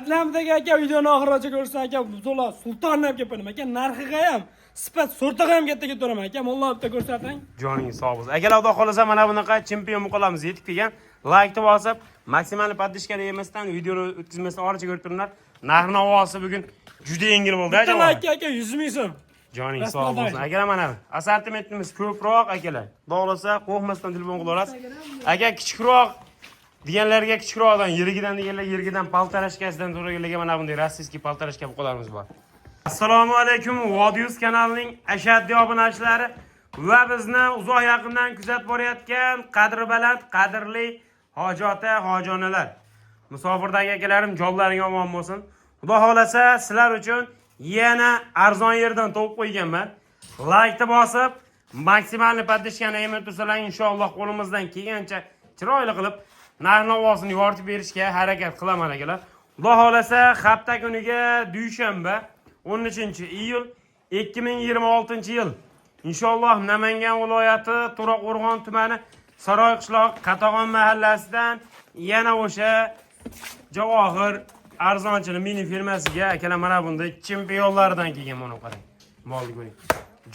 Sizlarga aka videoni oxirigacha ko'rsan aka, buzola sulton deb gapanim aka, narxiga ham, sifat sortiga ham katta ketiraman aka, mollar bitta ko'rsating. Joning sog' bo'lsin. Agar Xudo xolasa mana bunaqa chempion qolamiz yetib kelgan. Like bosib, maksimal podpishkani yemasdan videoni o'tkazmasdan oracha ko'rib turinglar. Narx-navosi bugun juda yengil bo'ldi aka. Aka 100 ming so'm. Joning sog' bo'lsin. Aka mana assortimentimiz ko'proq akalar. Xohlasa qo'rqmasdan telefon qila olasiz. Aka kichikroq deganlarga kichikroqdan, yirigidan deganlar yirigidan paltarashkasidan to'raganlarga mana bunday rossiyskiy paltarashka buqalarimiz bor. Assalomu alaykum, Vodiyus kanalining ashaddiy obunachilari va bizni uzoq yaqindan kuzatib borayotgan qadri baland, qadrli hojota, hojonalar. Musofirdagi akalarim, jonlaring omon bo'lsin. Xudo xolasa sizlar uchun yana arzon yerdan topib qo'yganman. Like bosib, maksimalni podpishkani yemin tursalar, inshaalloh qo'limizdan kelgancha chiroyli qilib narx-navosini yoritib berishga harakat qilaman akalar. Xudo xolasa hafta kuniga dushanba 13-iyul 2026-yil inshaalloh Namangan viloyati To'raqo'rg'on tumani Saroy qishloq Qatag'on mahallasidan yana o'sha Javohir arzonchilik mini firmasiga akalar mana bunday chempionlardan kelgan mana qarang. Molni ko'ring.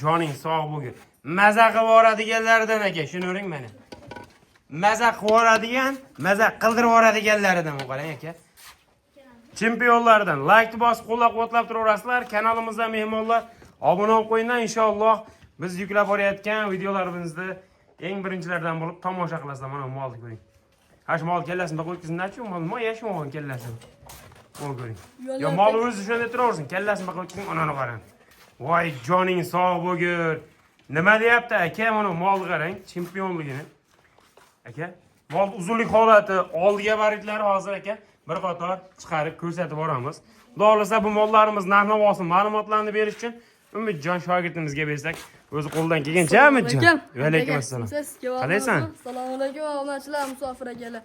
Joning sog' bo'lgin. Maza qilib yoradiganlardan aka, shuni ko'ring mana. Maza qilib yoradigan, maza qildirib yoradiganlaridan qarang aka. Chempionlardan like bosib qo'llab-quvvatlab turaverasizlar. Kanalimizda mehmonlar obuna bo'lib qo'yinglar inshaalloh. Biz yuklab borayotgan videolarimizni eng birinchilardan bo'lib tomosha qilasizlar. Mana molni ko'ring. Hash mol kellasini qo'yibsiz-chi, mol yashmogan kellasini. Mol ko'ring. Yo mol o'zi shunday turaversin, kellasini qo'yibsiz, onani qarang. Voy joning sog' bo'lgur. Nima deyapti aka? Mana molni qarang, chempionligini. Aka, mol uzunlik holati, oldiga variantlari hozir aka bir qator chiqarib ko'rsatib boramiz. Xudo xolasa bu mollarimiz narx-navosini ma'lumotlarni berish uchun Umidjon shogirdimizga bersak, o'zi qo'ldan kelgancha Umidjon. Va alaykum assalom. Qalaysan? Assalomu alaykum obunachilar, musofir akalar.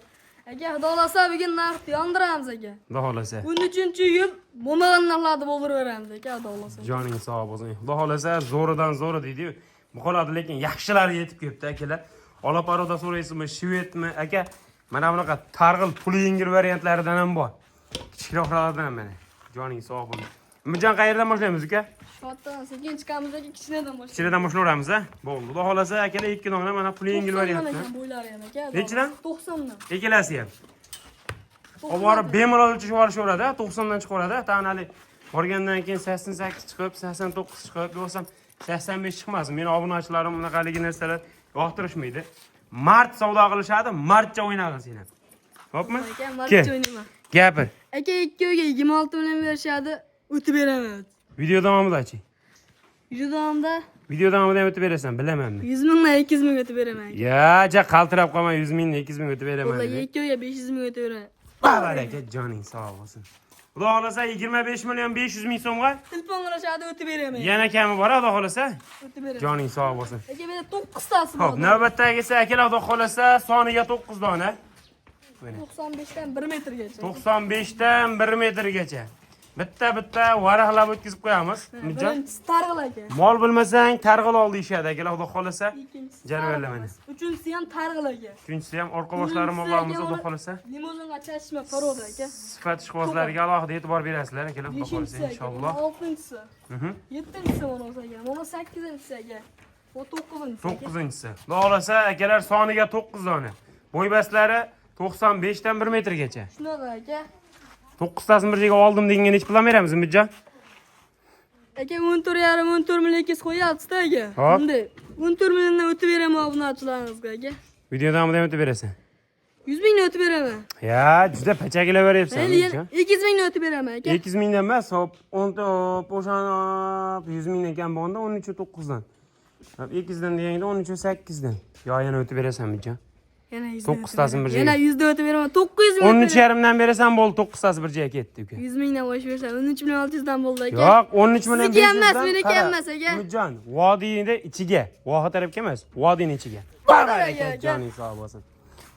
Aka, xudo xolasa bugun narxni yondiramiz aka. Xudo xolasa. 13-yil bo'lmagan narxlarni bo'ldirib aka, xudo xolasa. Joning sog' bo'lsin. Xudo xolasa zo'ridan zo'ri deydi-yu. Bu qoladi, lekin yaxshilari yetib kelibdi akalar. Olaparoda so'raysizmi, shvetmi? Aka, mana bunaqa targ'il puli yengil variantlaridan ham bor. Kichikroqlardan ham mana. Joning sog' bo'lsin. Umidjon qayerdan boshlaymiz aka? Kattadan sekin chiqamiz aka, kichkinadan boshlaymiz. Kichkinadan boshlayveramiz a? Bo'ldi. Xudo xolasa akalar 2 dona mana puli yengil variantlar. Bo'ylari ham aka. Nechidan? 90 dan. Ikkalasi ham. Oborib bemalol o'lchashvoradi, 90 dan chiqaveradi. Tanali borgandan keyin 88 chiqib, 89 chiqib, yo'qsam 85 chiqmasin. Meni obunachilarim bunaqaligi narsalar yoqtirishmaydi. Mart savdo qilishadi, martcha o'ynag'in sen ham. Xo'pmi? Aka, martcha o'ynayman. Gapir. Aka, 2 oyga 26 million berishadi, o'tib beraman. Video davomidachi? Video davomida o'tib berasan, bilamanmi? 100 mingdan 200 ming o'tib beraman. Ya, qaltirab qolma, 100 mingdan 200 ming o'tib beraman. Ularga 2 oyga 500 ming o'tib beraman. Baraka, joning sog' bo'lsin. Xudo xolasa 25 million 500 ming so'mga telefon qilishadi, o'tib beraman. yana kami bor, xudo xolasa. O'tib beraman. Joning sog' bo'lsin. Aka, menda 9 tasi bor. Xo'p, navbatdagisi akalar xudo xolasa soniga 9 dona. 95 dan 1 metrgacha. 95 dan 1 metrgacha. Bitta varaqlab o'tkazib qo'yamiz. Birinchisi targ'il aka. Mol bilmasang targ'il ol deyshadi akalar xudo xolasa. Jadvallar mana. Uchinchisi ham targ'il aka. Uchinchisi ham orqa boshlari mollarimiz xudo xolasa. Limonga chashma paroda aka. Sifat ishqibozlariga alohida e'tibor berasizlar akalar xudo xolasa inshaalloh. 6-chi. 7-chi mana o'zi aka. Mana 8-chi aka. Bu 9-chi. 9-chi. Xudo xolasa akalar soniga 9 dona. Bo'ybaslari 95 dan 1 metrgacha. Shunaqa aka. 9 tasini bir joyga oldim deganga nech pul beramiz Umidjon? Aka 14,5 million kes qo'yapsiz aka. Bunday 14 milliondan o'tib beraman obunachilaringizga aka. Video davomida o'tib berasan. 100 mingdan o'tib beraman. Ya, juda pachagilar beryapsan. 200 mingdan o'tib beraman aka. 200 mingdan emas, hop, 100 mingdan kam bo'lganda 13.9 dan. 200 dan deganda 13.8 dan. Yo, yana o'tib berasan Umidjon. Yana 9 tasini bir joyga. Yana 100 dan o'tib beraman. 900 ming. 13,5 dan berasan bo'ldi, 9 tasi bir joyga ketdi uka. 100 mingdan bosh bersan, 13 million 600 dan bo'ldi aka. Yo'q, 13 million 500 dan. Emas, meniki emas aka. Umidjon, vodiyni ichiga, voha tarafga emas, vodiyni ichiga. Baraka joning sog' bo'lsin.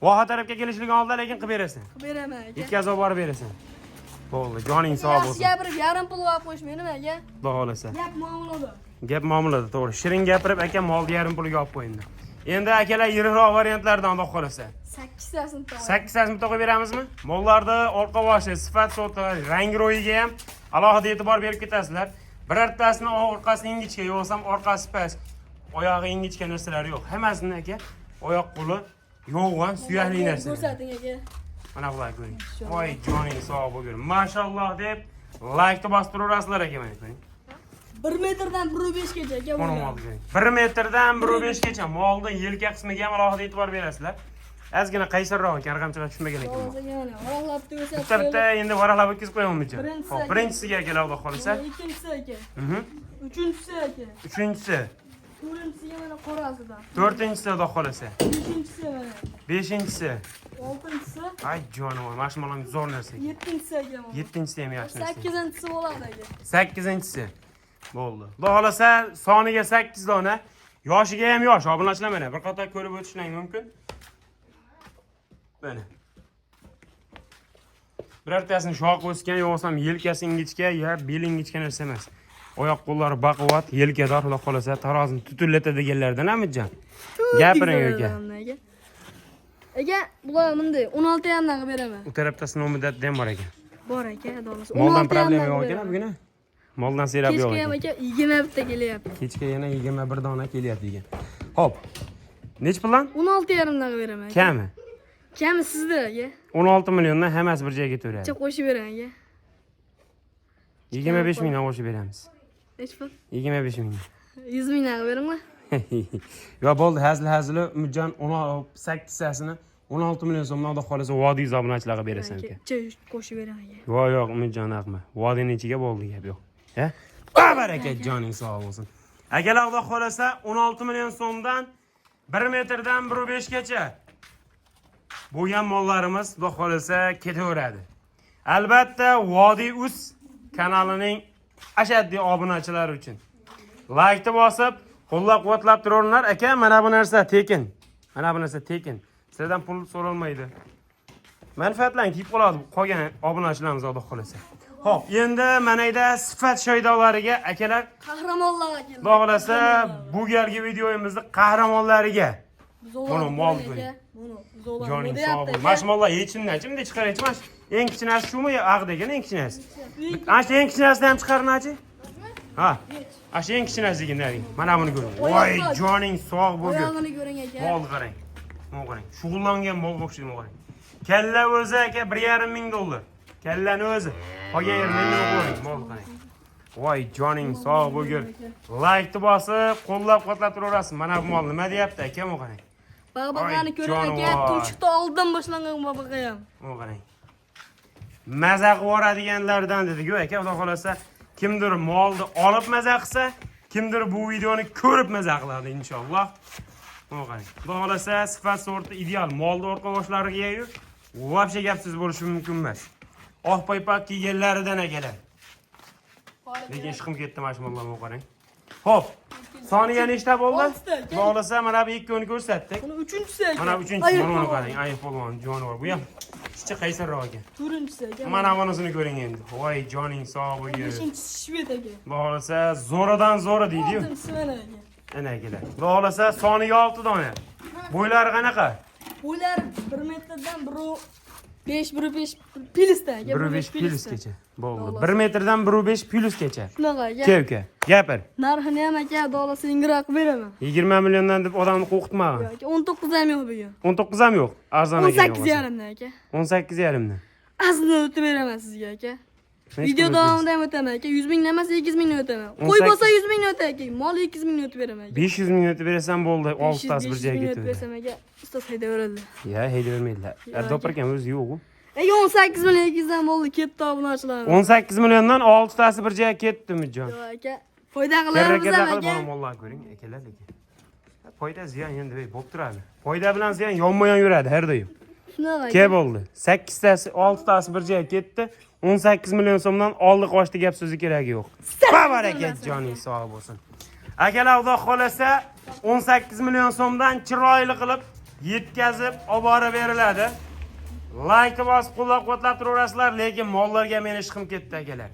Voha tarafga kelishligini oldida lekin qilib berasan. Qilib beraman aka. Yetkazib borib berasan. Bo'ldi, joning sog' bo'lsin. Yaxshi gapirib, yarim pul olib qo'yishmayman aka. Xudo xolasa. Gap muomalada. Gap muomalada, to'g'ri. Shirin gapirib aka molni yarim pulga olib qo'yindi. Endi akalar yiriroq variantlardan xudo xolasa. 8tasini to'g'ri. 800 ming qo'yib beramizmi? Mollarda orqa boshi, sifat soti, rang ro'yiga ham alohida e'tibor berib ketasizlar. Birortasini orqasi ingichka, yo'qsam orqasi past, oyog'i ingichka narsalar yo'q. Hammasini aka oyoq qo'li yo'g'on suyakli narsalar. Ko'rsating aka. Mana bular ko'ring. Voy joning sog' bo'lgur. Mashalloh deb like bosib turaverasizlar aka mana ko'ring. 1 metrdan 1.5 gacha aka. Buni mol ko'ring. 1 metrdan 1.5 gacha molni yelka qismiga ham alohida e'tibor berasizlar. Ozgina qaysarroq ekan, arg'amchalar tushmagan ekan. Varaqlab ko'rsatib. Bitta enda varaqlab o'tkazib qo'yaman. Birinchisi Xo'p, birinchisiga akalar xudo xolasa. Ikkinchisi aka. Mhm. Uchinchisi aka. Uchinchisi, To'rtinchisiga mana qorasidan. to'rtinchisi xudo xolasa. Beshinchisi mana. Beshinchisi. Oltinchisi. Ay jonim, mashmalam zo'r narsa. Yettinchisi aka mana. Yettinchisi ham yaxshi narsa. Sakkizinchisi bo'ladi aka. Sakkizinchisi. Bo'ldi. Xudo xolasa soniga 8 dona. Yoshiga ham yosh, obunachilar mana bir qator ko'rib o'tishingiz mumkin. Mana. Birortasini shoq o'sgan, yo'qsam yelkasi ingichka, ya bel ingichka narsa emas. Oyoq qo'llari baquvvat, yelkador, xudo xolasa tarozini tutillatadiganlardan Amidjon. Gapiring aka. Aka, bular bunday 16 yamdan qilib beraman. U tarafda nomidat ham bor ekan. Bor aka, dolasi. Moldan problem yo'q ekan bugina. Moldan serab yo'q Kechga ham ekan. aka 21 ta kelyapti. Kechga yana 21 dona kelyapti ekan. Xo'p. Nech puldan? 16 yarimdan qilib beraman. Kami? Kami sizda aka. 16 milliondan hammasi bir joyga ketaveradi. Chiq qo'shib beraman aka. 25 mingdan qo'shib beramiz. Nech pul? 25 ming. 100 mingdan qilib beringlar. Yo bo'ldi, hazili Umidjon 18 tasini 16 million so'mdan xudo xolasa vodiy obunachilarga berasan aka. Chiq qo'shib beraman aka. Voy yo'q, Umidjon aqma. Vodiyning ichiga bo'ldi gap yo'q. Ha? Baraka joning sog' bo'lsin. Akalar xudo xolasa 16 million so'mdan 1 metrdan 1.5 gacha bo'lgan mollarimiz xudo xolasa ketaveradi. Albatta Vodiy Uz kanalining ashaddiy obunachilari uchun like bosib, qo'llab-quvvatlab turinglar. Aka, mana bu narsa tekin. Mana bu narsa tekin. Sizlardan pul so'ralmaydi. Manfaatlarni kiyib qoladi qolgan obunachilarimiz xudo xolasa. Xo'p, endi manayda sifat shoydolariga akalar Qahramonlarga keldi. xudo xolasa bu galgi videoyimizni qahramonlariga buni mol qo'ying. Zo'lar. Joning sog' bo'l. Mashmollar yechimdan chimda chiqar yechmas. Eng kichkinasi shumi yo ag'dagan eng kichkinasi? Ana shu eng kichkinasidan ham chiqarnachi? Ha. Ana shu eng kichkinasiga nari. Mana buni ko'ring. Voy, joning sog' bo'lgur. Oyog'ini ko'ring aka. Mol qarang. Mol qarang. Shug'ullangan mol o'xshaydi mol qarang. Kalla o'zi aka 1,5 ming dollar. Kallani o'zi. Qolgan yerini men qo'ying, mol qarang. Voy, joning sog' bo'lgur. Like bosib, qo'llab-quvvatlab turaverasiz. Mana bu mol nima deyapti aka, mol qarang. Babaqani ko'ring aka, tumshuqda oldin boshlangan babaqa ham. Mol qarang. Maza qiladiganlardan dedi-ku aka, xudo xolasa kimdir molni olib maza qilsa, kimdir bu videoni ko'rib maza qiladi inshaalloh. Mol qarang. Xudo xolasa sifat sorti ideal. Molni orqa boshlariga-yu vobshe gapsiz bo'lishi mumkin emas. Oq paypak kiyganlaridan akalar. Lekin ishqim ketdi mashmollar mol qarang. Xo'p. Soniga nechta bo'ldi? Xudo xolasa mana bu ikkoni ko'rsatdik. Buni uchinchisi aka. Mana uchinchisi mana qarang, ayib polvon jonivor. Bu ham kichik qaysarroq ekan. To'rtinchisi aka. Mana bunisini ko'ring endi. Voy, joning sog' bo'lgur. Beshinchisi shved aka. Xudo xolasa zo'radan zo'ra deydi-yu. Oltinchisi mana aka. Ana akalar. Xudo xolasa soniga 6 dona. Bo'ylari qanaqa? Bo'ylar 1 metrdan 1.5 pilisdan aka. 1.5 pilusgacha. Bo'ldi. 1 metrdan 1.5 pilusgacha. Shunaqa aka. Kevka, gapir. Narxini ham aka dolasi ingroq beraman. 20 milliondan deb odamni qo'rqitmagin. Aka 19 ham yo'q bugun. 19 ham yo'q. Arzon aka. 18 yarimdan aka. 18 yarimdan. Aslida o'tib beraman sizga aka. Video davomida ham o'taman aka. 100 ming emas 8 mingni o'taman. Qo'y bo'lsa 100 mingni o'tay aka. Mol 200 mingni o'tib beraman aka. 500 ming o'tib berasan bo'ldi. 6 tasi bir joyga o'tib ketadi. bersam aka, ustoz haydaveradi. Ya, haydavermaydilar. Do'pirkan o'zi yo'q-ku. Aka 18 million 200 dan bo'ldi, ketdi obunachilar. 18 milliondan 6 tasi bir joyga ketdi Umidjon. Yo'q aka, foyda qilamiz ham aka. Mana mollar ko'ring, akalar lekin. Foyda ziyon endi bo'lib turadi. Foyda bilan ziyon yonma-yon yuradi har doim. Shunaqa. Ke bo'ldi. 8 tasi, 6 tasi bir joyga ketdi. 18 million so'mdan oldi qochdi gap so'zi keragi yo'q. Barakat joning sog' bo'lsin. Akalar xudo xolasa 18 million so'mdan chiroyli qilib yetkazib olib borib beriladi. Like bosib qo'llab-quvvatlab turaverasizlar, lekin mollarga meni ishqim ketdi akalar.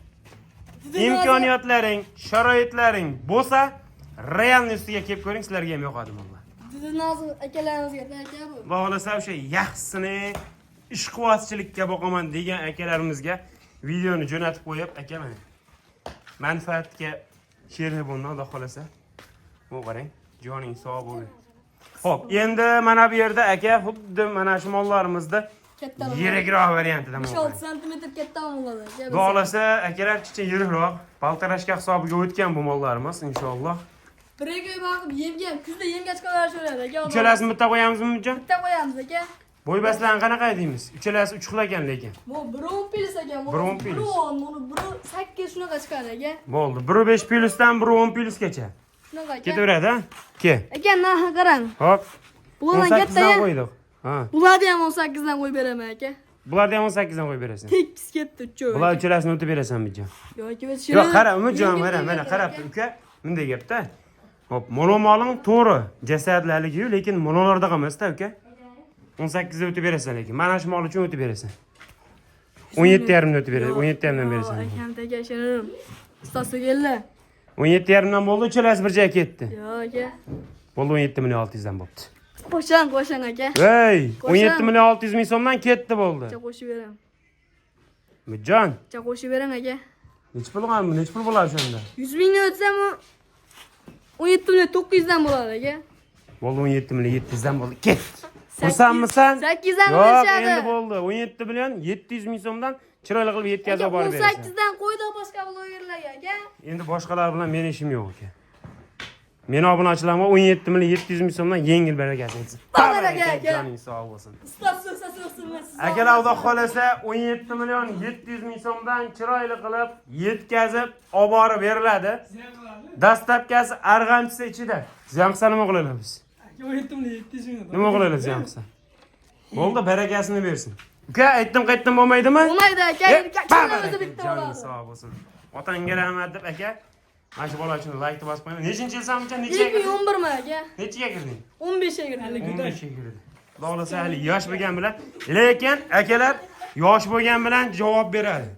Imkoniyatlaring, sharoitlaring bo'lsa, realni ustiga kelib ko'ring, sizlarga ham yoqadi mollar. Siz nasıl akalaringizga aka bu? Xudo xolasa o'sha yaxshisini ishquvvatchilikka boqaman degan akalarimizga videoni jo'natib qo'yib, aka mana manfaatga sherik bo'ldi, xudo xolasa. Bu qarang, joning sog' bo'lsin. Xo'p, endi mana bu yerda aka xuddi mana shu mollarimizda Kattaroq. yirikroq variantida 6 sm katta bo'ladi aka. Xudo xolasa akalar kichik yirikroq, paltarashka hisobiga o'tgan bu mollarimiz inshaalloh. Biriga boqib yemga, kuzda yemga chiqaverib qo'yadi aka. Uchalasini bitta qo'yamizmi buncha? Bitta qo'yamiz aka. Bo'y baslarni qanaqa deymiz? Uchalasi uchuqlar ekan lekin. Bu 1.10 aka. Bir 10 pilis. Buni 8 shunaqa chiqadi aka. Bo'ldi. 1.5 plusdan 1.10 plusgacha. Shunaqa aka. Ketaveradi, ha? Ke. Aka narxi qarang. Hop. Bulardan 18 katta. dan qo'ydik. Ha. Bularni ham 18 dan qo'yib beraman aka. Bularni ham 18 dan qo'yib berasan. Tekis ketdi uchoq. Bular uchalasini o'tib berasan bijan. Yo'q, Yo'q, qara, Umidjon, mana qarab tur, uka. Bunday gapda. Hop, monomoling to'g'ri, jasadlaligiyu, lekin monolarda emas-da, uka. 18 da o'tib berasan lekin. Mana shu mol uchun o'tib berasan. 17,5 dan o'tib berasan, 17,5 dan berasan. Akam aka ishonarim. Ustasi keldi. 17,5 dan bo'ldi, uchalasi bir joyga ketdi. Yo'q aka. Bo'ldi 17 million 600 dan bo'ldi. Qo'shang aka. Hey, 17 million 600 ming so'mdan ketdi bo'ldi. Cha qo'shib beraman. Umidjon, Cha qo'shib beraman aka. nech pul qilganmi? Nech pul bo'ladi o'shanda? 100 mingni o'tsam 17 million 900 dan bo'ladi aka. Bo'ldi 17 million 700 dan bo'ldi. Ket. Xursandmisan? 8 dan Yo'q, berishadi. endi bo'ldi. 17 million 700 ming so'mdan chiroyli qilib yetkazib borib berasan. 18 dan qo'ydik boshqa blogerlarga aka. Endi boshqalar bilan meni ishim yo'q aka. Meni obunachilarga 17 million 700 ming so'mdan yengil barakasi etsin. Baraka aka. Joning sog' bo'lsin. Ustasi o'rsin. Akalar xudo xolasa 17 million 700 ming so'mdan chiroyli qilib yetkazib olib borib beriladi. Dastlabkasi arg'amchisi ichida. Ziyamsa nima qilamiz biz? Aka 17 million 700 ming. Nima qilamiz ziyamsa? Bo'ldi, barakasini bersin. Uka, aytdim qaytdim bo'lmaydimi? Bo'lmaydi aka. Ikkala o'zi bitta Joning bo'ladi. sog' bo'lsin. Otangga rahmat deb aka. Mana shu bola uchun like bosib qo'yaman. Nechinchi yilsanmicha, nechiga kirding? 2011 mi aka? Nechiga kirding? 15 ga kirdim. 15 ga kirding. Xohlasa hali yosh bo'lgan bilan, lekin akalar yosh bo'lgan bilan javob beradi.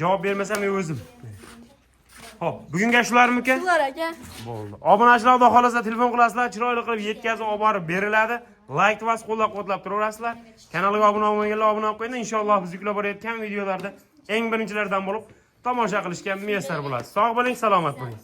Javob bermasam men o'zim. Xo'p, bugunga shularmi uka? Shular aka. Bo'ldi. Obunachilar xudo xolasa telefon qilasizlar, chiroyli qilib yetkazib olib borib beriladi. Like bosib qo'llab-quvvatlab turaverasizlar. Kanalga obuna bo'lmaganlar obuna bo'lib qo'ying. Inshaalloh biz yuklab borayotgan videolarda eng birinchilardan bo'lib tomosha qilishga muyassar bo'lasiz. Sog' bo'ling, salomat bo'ling.